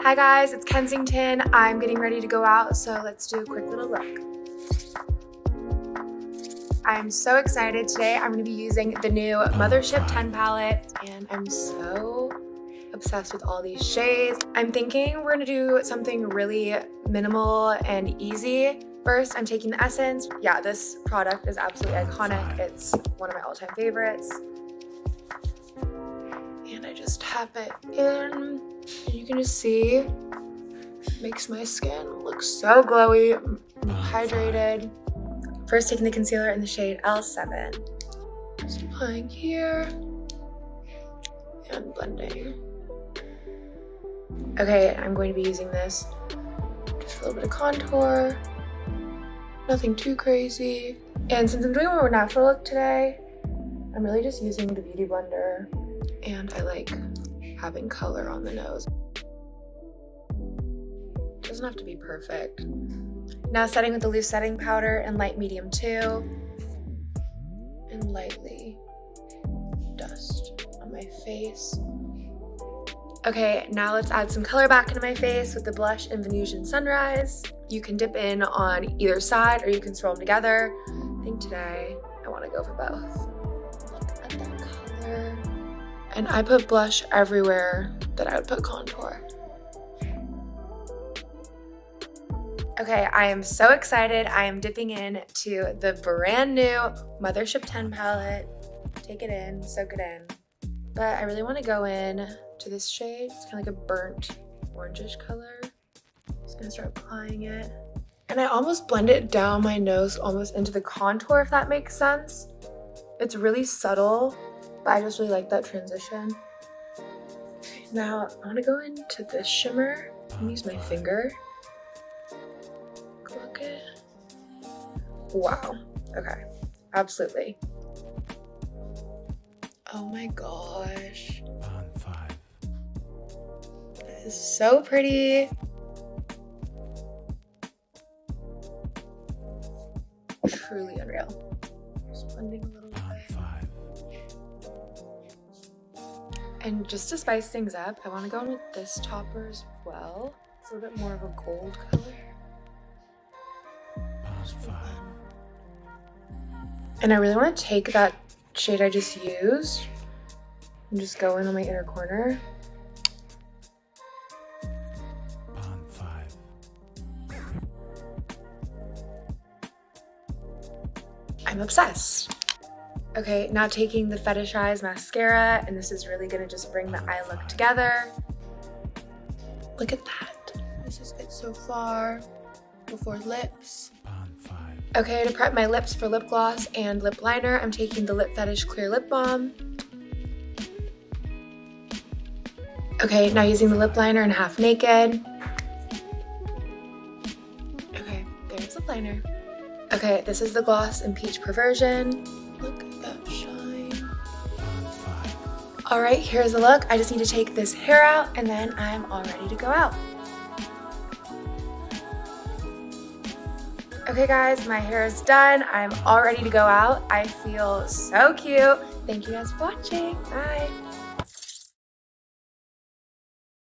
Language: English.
Hi guys, it's Kensington. I'm getting ready to go out, so let's do a quick little look. I'm so excited today. I'm going to be using the new Mothership 10 palette, and I'm so obsessed with all these shades. I'm thinking we're going to do something really minimal and easy. First, I'm taking the Essence. Yeah, this product is absolutely iconic. It's one of my all-time favorites. And I just tap it in, and you can just see it makes my skin look so glowy, hydrated. First, taking the concealer in the shade L7. Just applying here and blending. Okay, I'm going to be using this. Just a little bit of contour, nothing too crazy. And since I'm doing a more natural look today, I'm really just using the Beauty Blender. And I like having color on the nose. Doesn't have to be perfect. Now setting with the loose setting powder in light medium 2. And lightly dust on my face. Okay, now let's add some color back into my face with the blush in Venusian Sunrise. You can dip in on either side or you can swirl them together. I think today I want to go for both. Look at that color. And I put blush everywhere that I would put contour. Okay, I am so excited. I am dipping in to the brand new Mothership 10 palette. Take it in, soak it in. But I really want to go in to this shade. It's kind of like a burnt orangish color. Just gonna start applying it. And I almost blend it down my nose, almost into the contour, if that makes sense. It's really subtle, but I just really like that transition. Okay, now I want to go into this shimmer and use my finger. Look it. Wow. Okay. Absolutely. Oh my gosh. This is so pretty. Truly unreal. Just blending a little bit. And just to spice things up, I want to go in with this topper as well. It's a little bit more of a gold color. And I really want to take that shade I just used and just go in on my inner corner. I'm obsessed. Okay, now taking the FetishEYES Mascara, and this is really gonna just bring the eye look together. Look at that. This is it so far. Before lips. Okay, to prep my lips for lip gloss and lip liner, I'm taking the Lip Fetish Clear Lip Balm. Okay, now using the lip liner in Half Naked. Okay, there's lip liner. Okay, this is the gloss in Peach Perversion. Look at that shine. All right, here's the look. I just need to take this hair out and then I'm all ready to go out. Okay guys, my hair is done. I'm all ready to go out. I feel so cute. Thank you guys for watching. Bye.